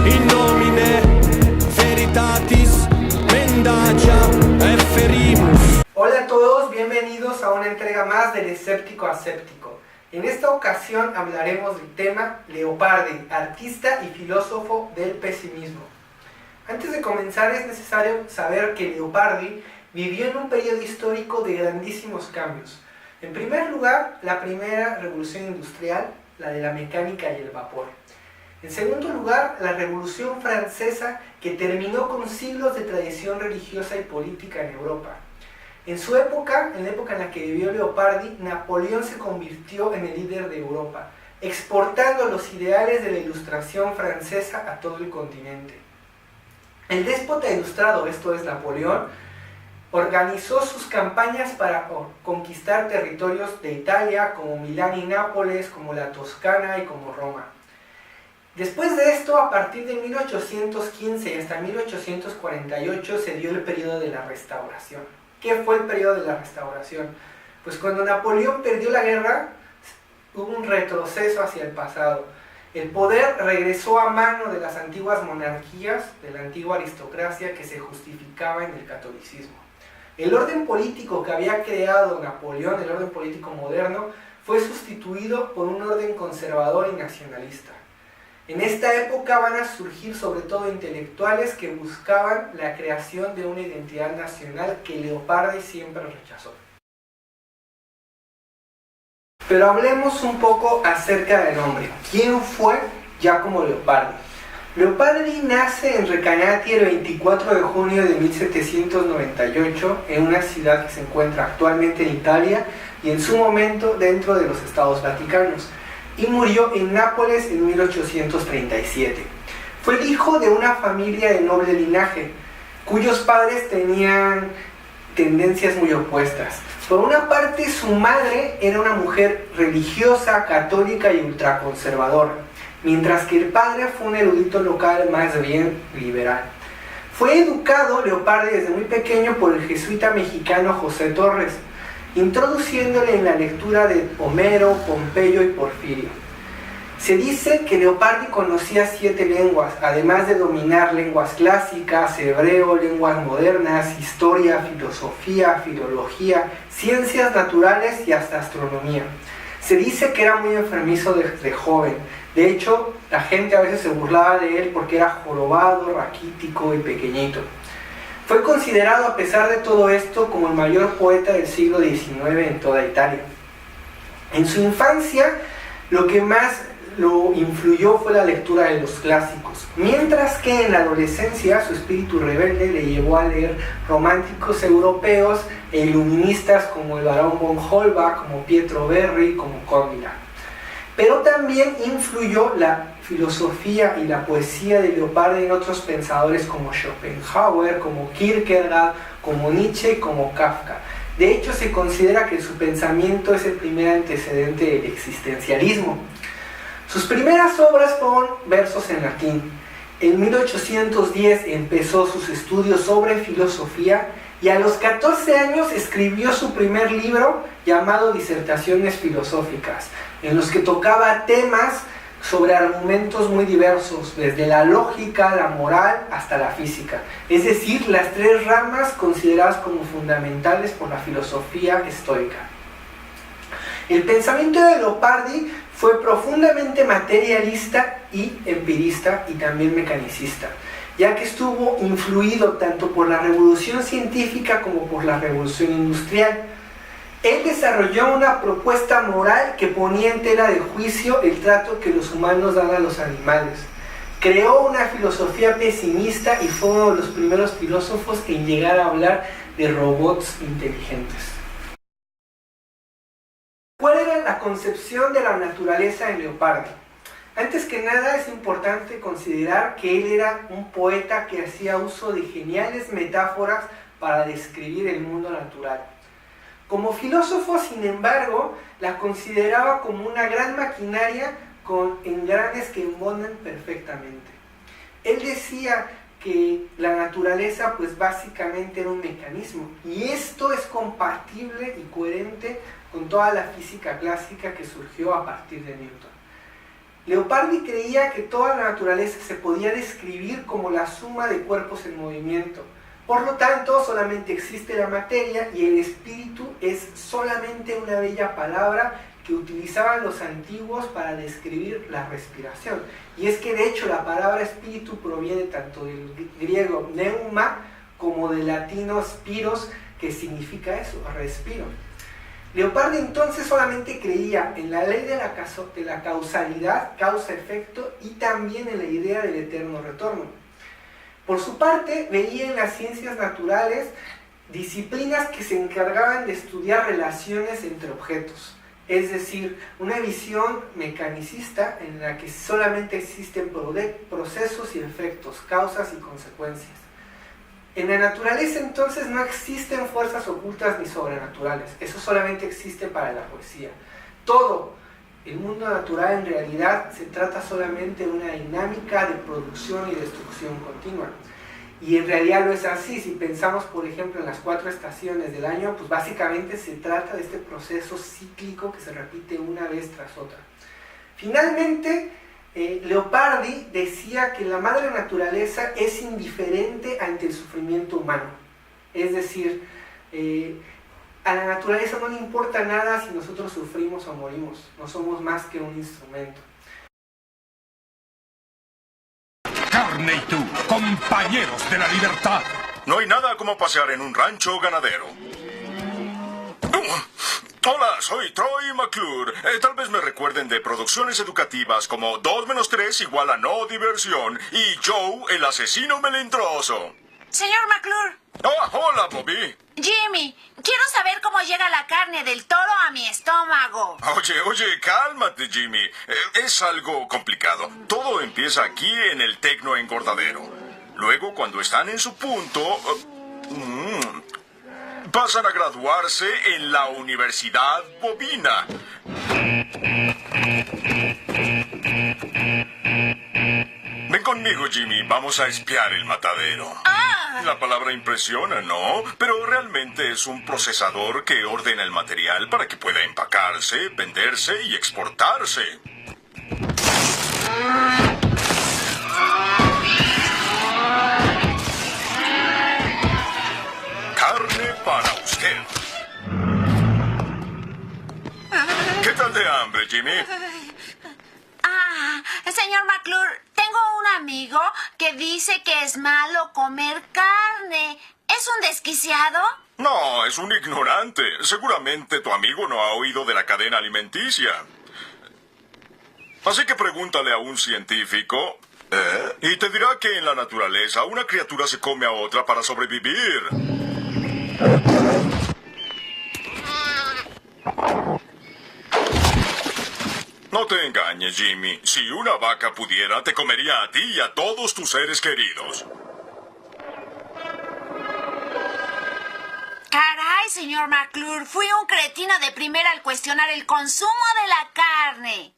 in nomine veritatis mendacia efferimus. Hola a todos, bienvenidos a una entrega más del Escéptico Aséptico. En esta ocasión hablaremos del tema Leopardi, artista y filósofo del pesimismo. Antes de comenzar es necesario saber que Leopardi vivió en un periodo histórico de grandísimos cambios. En primer lugar, la primera revolución industrial, la de la mecánica y el vapor. En segundo lugar, la Revolución Francesa, que terminó con siglos de tradición religiosa y política en Europa. En su época, en la época en la que vivió Leopardi, Napoleón se convirtió en el líder de Europa, exportando los ideales de la Ilustración francesa a todo el continente. El déspota ilustrado, esto es Napoleón, organizó sus campañas para conquistar territorios de Italia, como Milán y Nápoles, como la Toscana y como Roma. Después de esto, a partir de 1815 y hasta 1848, se dio el periodo de la Restauración. ¿Qué fue el periodo de la Restauración? Pues cuando Napoleón perdió la guerra, hubo un retroceso hacia el pasado. El poder regresó a mano de las antiguas monarquías, de la antigua aristocracia que se justificaba en el catolicismo. El orden político que había creado Napoleón, el orden político moderno, fue sustituido por un orden conservador y nacionalista. En esta época van a surgir sobre todo intelectuales que buscaban la creación de una identidad nacional que Leopardi siempre rechazó. Pero hablemos un poco acerca del hombre. ¿Quién fue Giacomo Leopardi? Leopardi nace en Recanati el 24 de junio de 1798 en una ciudad que se encuentra actualmente en Italia y en su momento dentro de los Estados Vaticanos, y murió en Nápoles en 1837. Fue el hijo de una familia de noble linaje, cuyos padres tenían tendencias muy opuestas. Por una parte, su madre era una mujer religiosa, católica y ultraconservadora, mientras que el padre fue un erudito local más bien liberal. Fue educado Leopardi desde muy pequeño por el jesuita mexicano José Torres, introduciéndole en la lectura de Homero, Pompeyo y Porfirio. Se dice que Leopardi conocía 7 lenguas, además de dominar lenguas clásicas, hebreo, lenguas modernas, historia, filosofía, filología, ciencias naturales y hasta astronomía. Se dice que era muy enfermizo desde joven. De hecho, la gente a veces se burlaba de él porque era jorobado, raquítico y pequeñito. Fue considerado, a pesar de todo esto, como el mayor poeta del siglo XIX en toda Italia. En su infancia, lo que más lo influyó fue la lectura de los clásicos, mientras que en la adolescencia su espíritu rebelde le llevó a leer románticos europeos e iluministas como el barón von Holbach, como Pietro Verri, como Córdila. Pero también influyó la filosofía y la poesía de Leopardi en otros pensadores como Schopenhauer, como Kierkegaard, como Nietzsche, como Kafka. De hecho, se considera que su pensamiento es el primer antecedente del existencialismo. Sus primeras obras fueron versos en latín. En 1810 empezó sus estudios sobre filosofía y a los 14 años escribió su primer libro llamado Disertaciones Filosóficas, en los que tocaba temas sobre argumentos muy diversos, desde la lógica, la moral, hasta la física. Es decir, las 3 ramas consideradas como fundamentales por la filosofía estoica. El pensamiento de Leopardi fue profundamente materialista y empirista y también mecanicista, ya que estuvo influido tanto por la revolución científica como por la revolución industrial. Él desarrolló una propuesta moral que ponía en tela de juicio el trato que los humanos dan a los animales. Creó una filosofía pesimista y fue uno de los primeros filósofos en llegar a hablar de robots inteligentes. ¿Cuál era la concepción de la naturaleza en Leopardi? Antes que nada es importante considerar que él era un poeta que hacía uso de geniales metáforas para describir el mundo natural. Como filósofo, sin embargo, la consideraba como una gran maquinaria con engranes que embonan perfectamente. Él decía que la naturaleza pues básicamente era un mecanismo, y esto es compatible y coherente con toda la física clásica que surgió a partir de Newton. Leopardi creía que toda la naturaleza se podía describir como la suma de cuerpos en movimiento. Por lo tanto, solamente existe la materia y el espíritu es solamente una bella palabra que utilizaban los antiguos para describir la respiración. Y es que de hecho la palabra espíritu proviene tanto del griego pneuma como del latino spiros, que significa eso, respiro. Leopardi entonces solamente creía en la ley de la causalidad, causa-efecto, y también en la idea del eterno retorno. Por su parte, veía en las ciencias naturales disciplinas que se encargaban de estudiar relaciones entre objetos, es decir, una visión mecanicista en la que solamente existen procesos y efectos, causas y consecuencias. En la naturaleza entonces no existen fuerzas ocultas ni sobrenaturales, eso solamente existe para la poesía. Todo el mundo natural en realidad se trata solamente de una dinámica de producción y destrucción continua. Y en realidad no es así. Si pensamos por ejemplo en las 4 estaciones del año, pues básicamente se trata de este proceso cíclico que se repite una vez tras otra. Finalmente, Leopardi decía que la madre naturaleza es indiferente ante el sufrimiento humano. Es decir, a la naturaleza no le importa nada si nosotros sufrimos o morimos, no somos más que un instrumento. Carne y tú, compañeros de la libertad. No hay nada como pasear en un rancho ganadero. Hola, soy Troy McClure. Tal vez me recuerden de producciones educativas como 2 menos 3 igual a no diversión y Joe, el asesino melindroso. Señor McClure. Oh, hola, Bobby. Jimmy, quiero saber cómo llega la carne del toro a mi estómago. Oye, cálmate, Jimmy. Es algo complicado. Todo empieza aquí en el tecno engordadero. Luego, cuando están en su punto, pasan a graduarse en la Universidad Bovina. Ven conmigo, Jimmy. Vamos a espiar el matadero. La palabra impresiona, ¿no? Pero realmente es un procesador que ordena el material para que pueda empacarse, venderse y exportarse. Carne para usted. ¿Qué tal de hambre, Jimmy? Señor McClure, tengo un amigo que dice que es malo comer carne. ¿Es un desquiciado? No, es un ignorante. Seguramente tu amigo no ha oído de la cadena alimenticia. Así que pregúntale a un científico, y te dirá que en la naturaleza una criatura se come a otra para sobrevivir. No te engañes, Jimmy. Si una vaca pudiera, te comería a ti y a todos tus seres queridos. Caray, señor McClure, fui un cretino de primera al cuestionar el consumo de la carne.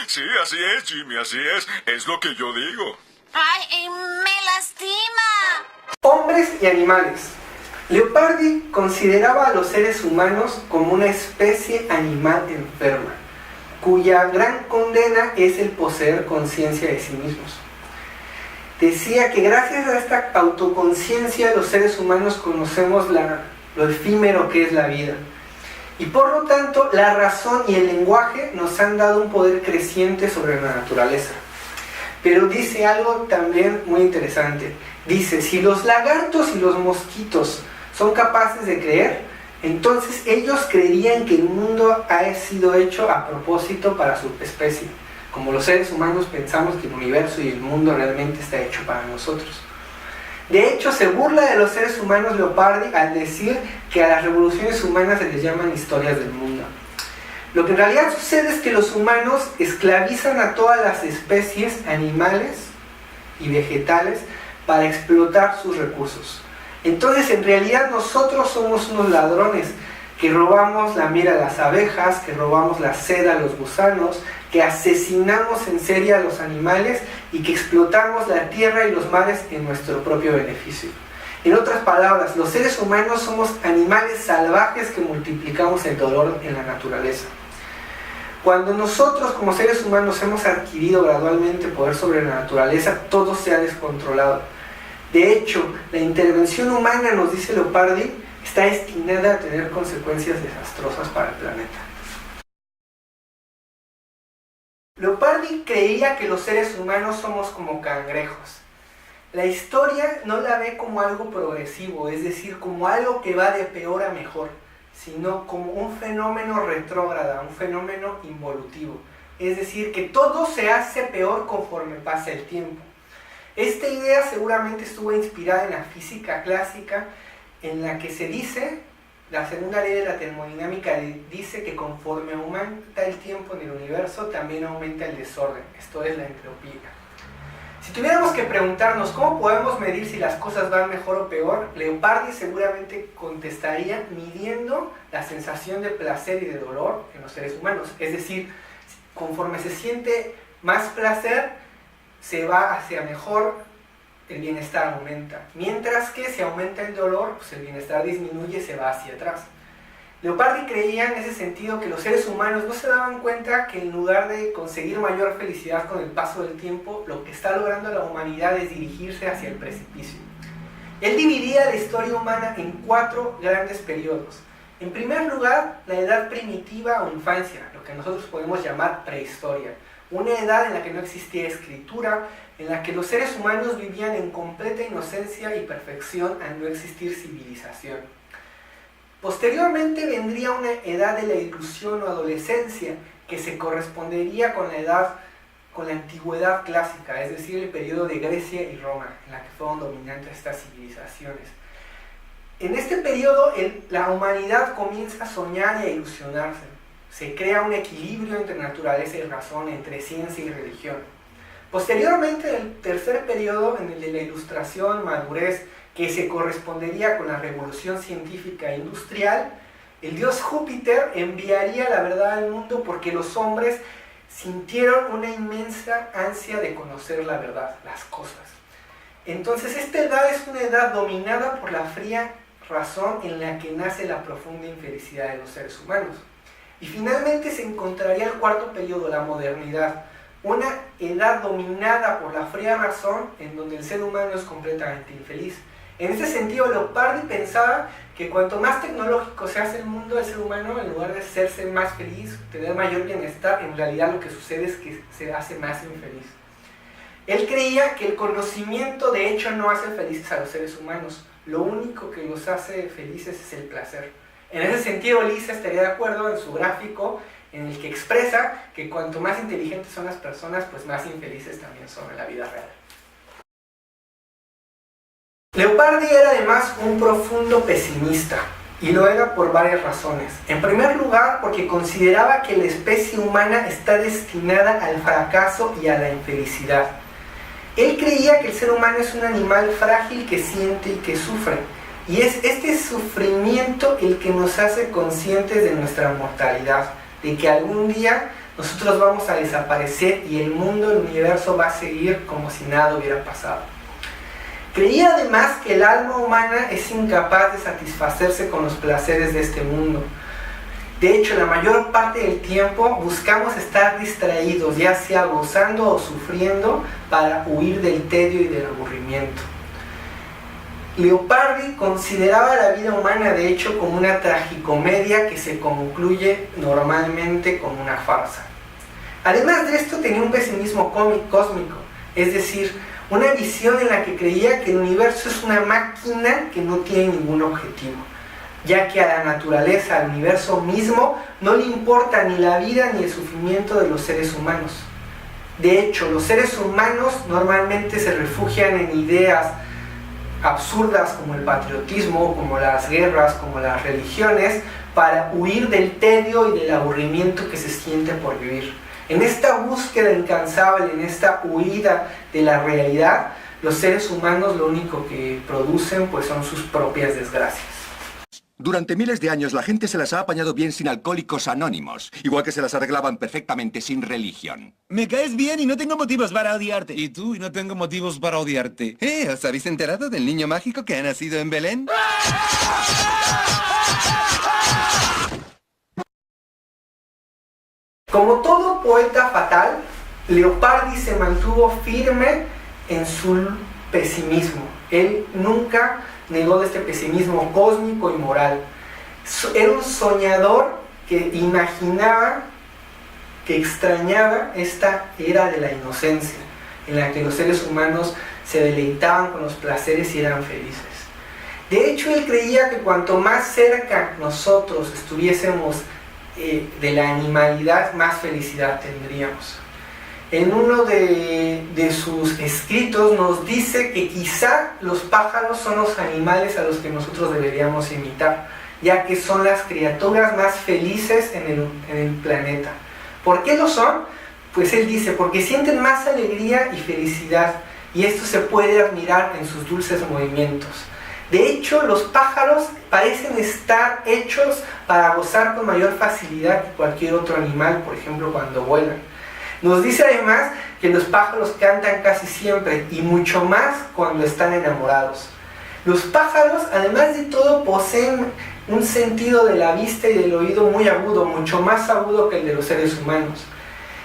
Sí, así es, Jimmy, así es. Es lo que yo digo. ¡Ay, me lastima! Hombres y animales. Leopardi consideraba a los seres humanos como una especie animal enferma, cuya gran condena es el poseer conciencia de sí mismos. Decía que gracias a esta autoconciencia los seres humanos conocemos lo efímero que es la vida. Y por lo tanto, la razón y el lenguaje nos han dado un poder creciente sobre la naturaleza. Pero dice algo también muy interesante. Dice, si los lagartos y los mosquitos son capaces de creer, entonces ellos creerían que el mundo ha sido hecho a propósito para su especie. Como los seres humanos pensamos que el universo y el mundo realmente está hecho para nosotros. De hecho, se burla de los seres humanos Leopardi al decir que a las revoluciones humanas se les llaman historias del mundo. Lo que en realidad sucede es que los humanos esclavizan a todas las especies animales y vegetales para explotar sus recursos. Entonces, en realidad nosotros somos unos ladrones que robamos la miel a las abejas, que robamos la seda a los gusanos, que asesinamos en serie a los animales y que explotamos la tierra y los mares en nuestro propio beneficio. En otras palabras, los seres humanos somos animales salvajes que multiplicamos el dolor en la naturaleza. Cuando nosotros como seres humanos hemos adquirido gradualmente poder sobre la naturaleza, todo se ha descontrolado. De hecho, la intervención humana, nos dice Leopardi, está destinada a tener consecuencias desastrosas para el planeta. Leopardi creía que los seres humanos somos como cangrejos. La historia no la ve como algo progresivo, es decir, como algo que va de peor a mejor, sino como un fenómeno retrógrada, un fenómeno involutivo. Es decir, que todo se hace peor conforme pasa el tiempo. Esta idea seguramente estuvo inspirada en la física clásica, en la que se dice, la segunda ley de la termodinámica dice que conforme aumenta el tiempo en el universo, también aumenta el desorden, esto es la entropía. Si tuviéramos que preguntarnos cómo podemos medir si las cosas van mejor o peor, Leopardi seguramente contestaría midiendo la sensación de placer y de dolor en los seres humanos. Es decir, conforme se siente más placer, se va hacia mejor, el bienestar aumenta. Mientras que si aumenta el dolor, pues el bienestar disminuye y se va hacia atrás. Leopardi creía en ese sentido que los seres humanos no se daban cuenta que en lugar de conseguir mayor felicidad con el paso del tiempo, lo que está logrando la humanidad es dirigirse hacia el precipicio. Él dividía la historia humana en 4 grandes periodos. En primer lugar, la edad primitiva o infancia, lo que nosotros podemos llamar prehistoria. Una edad en la que no existía escritura, en la que los seres humanos vivían en completa inocencia y perfección al no existir civilización. Posteriormente vendría una edad de la ilusión o adolescencia que se correspondería con la antigüedad clásica, es decir, el periodo de Grecia y Roma, en la que fueron dominantes estas civilizaciones. En este periodo la humanidad comienza a soñar y a ilusionarse. Se crea un equilibrio entre naturaleza y razón, entre ciencia y religión. Posteriormente, el tercer periodo, en el de la ilustración, madurez, que se correspondería con la revolución científica e industrial, el dios Júpiter enviaría la verdad al mundo porque los hombres sintieron una inmensa ansia de conocer la verdad, las cosas. Entonces esta edad es una edad dominada por la fría razón en la que nace la profunda infelicidad de los seres humanos. Y finalmente se encontraría el cuarto periodo, la modernidad, una edad dominada por la fría razón en donde el ser humano es completamente infeliz. En ese sentido, Leopardi pensaba que cuanto más tecnológico se hace el mundo, el ser humano, en lugar de hacerse más feliz, tener mayor bienestar, en realidad lo que sucede es que se hace más infeliz. Él creía que el conocimiento de hecho no hace felices a los seres humanos, lo único que los hace felices es el placer. En ese sentido, Lisa estaría de acuerdo en su gráfico en el que expresa que cuanto más inteligentes son las personas, pues más infelices también son en la vida real. Leopardi era además un profundo pesimista, y lo era por varias razones. En primer lugar, porque consideraba que la especie humana está destinada al fracaso y a la infelicidad. Él creía que el ser humano es un animal frágil que siente y que sufre, y es este sufrimiento el que nos hace conscientes de nuestra mortalidad, de que algún día nosotros vamos a desaparecer y el mundo, el universo va a seguir como si nada hubiera pasado. Creía además que el alma humana es incapaz de satisfacerse con los placeres de este mundo. De hecho, la mayor parte del tiempo buscamos estar distraídos, ya sea gozando o sufriendo, para huir del tedio y del aburrimiento. Leopardi consideraba la vida humana de hecho como una tragicomedia que se concluye normalmente con una farsa. Además de esto tenía un pesimismo cósmico, es decir, una visión en la que creía que el universo es una máquina que no tiene ningún objetivo, ya que a la naturaleza, al universo mismo, no le importa ni la vida ni el sufrimiento de los seres humanos. De hecho, los seres humanos normalmente se refugian en ideas absurdas como el patriotismo, como las guerras, como las religiones, para huir del tedio y del aburrimiento que se siente por vivir. En esta búsqueda incansable, en esta huida de la realidad, los seres humanos lo único que producen pues son sus propias desgracias. Durante miles de años la gente se las ha apañado bien sin alcohólicos anónimos, igual que se las arreglaban perfectamente sin religión. Me caes bien y no tengo motivos para odiarte. Y tú, y no tengo motivos para odiarte. ¿Os habéis enterado del niño mágico que ha nacido en Belén? Como todo poeta fatal, Leopardi se mantuvo firme en su pesimismo. Él nunca negó de este pesimismo cósmico y moral. Era un soñador que imaginaba, que extrañaba esta era de la inocencia, en la que los seres humanos se deleitaban con los placeres y eran felices. De hecho, él creía que cuanto más cerca nosotros estuviésemos de la animalidad, más felicidad tendríamos. En uno de sus escritos nos dice que quizá los pájaros son los animales a los que nosotros deberíamos imitar, ya que son las criaturas más felices en el planeta. ¿Por qué lo son? Pues él dice, porque sienten más alegría y felicidad, y esto se puede admirar en sus dulces movimientos. De hecho, los pájaros parecen estar hechos para gozar con mayor facilidad que cualquier otro animal, por ejemplo, cuando vuelan. Nos dice además que los pájaros cantan casi siempre, y mucho más cuando están enamorados. Los pájaros, además de todo, poseen un sentido de la vista y del oído muy agudo, mucho más agudo que el de los seres humanos.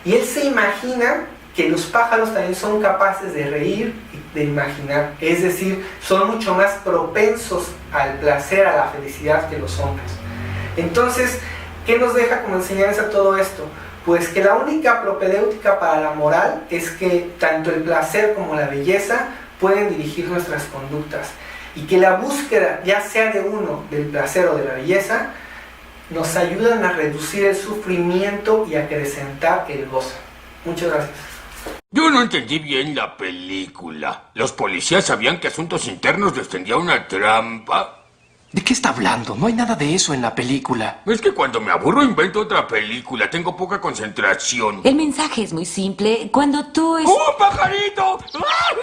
Y él se imagina que los pájaros también son capaces de reír y de imaginar, es decir, son mucho más propensos al placer, a la felicidad que los hombres. Entonces, ¿qué nos deja como enseñanza todo esto? Pues que la única propedéutica para la moral es que tanto el placer como la belleza pueden dirigir nuestras conductas, y que la búsqueda, ya sea de uno, del placer o de la belleza, nos ayudan a reducir el sufrimiento y a acrecentar el gozo. Muchas gracias. Yo no entendí bien la película. ¿Los policías sabían que Asuntos Internos les tendía una trampa? ¿De qué está hablando? No hay nada de eso en la película. Es que cuando me aburro invento otra película. Tengo poca concentración. El mensaje es muy simple. Cuando tú ¡Oh, pajarito! ¡Ah!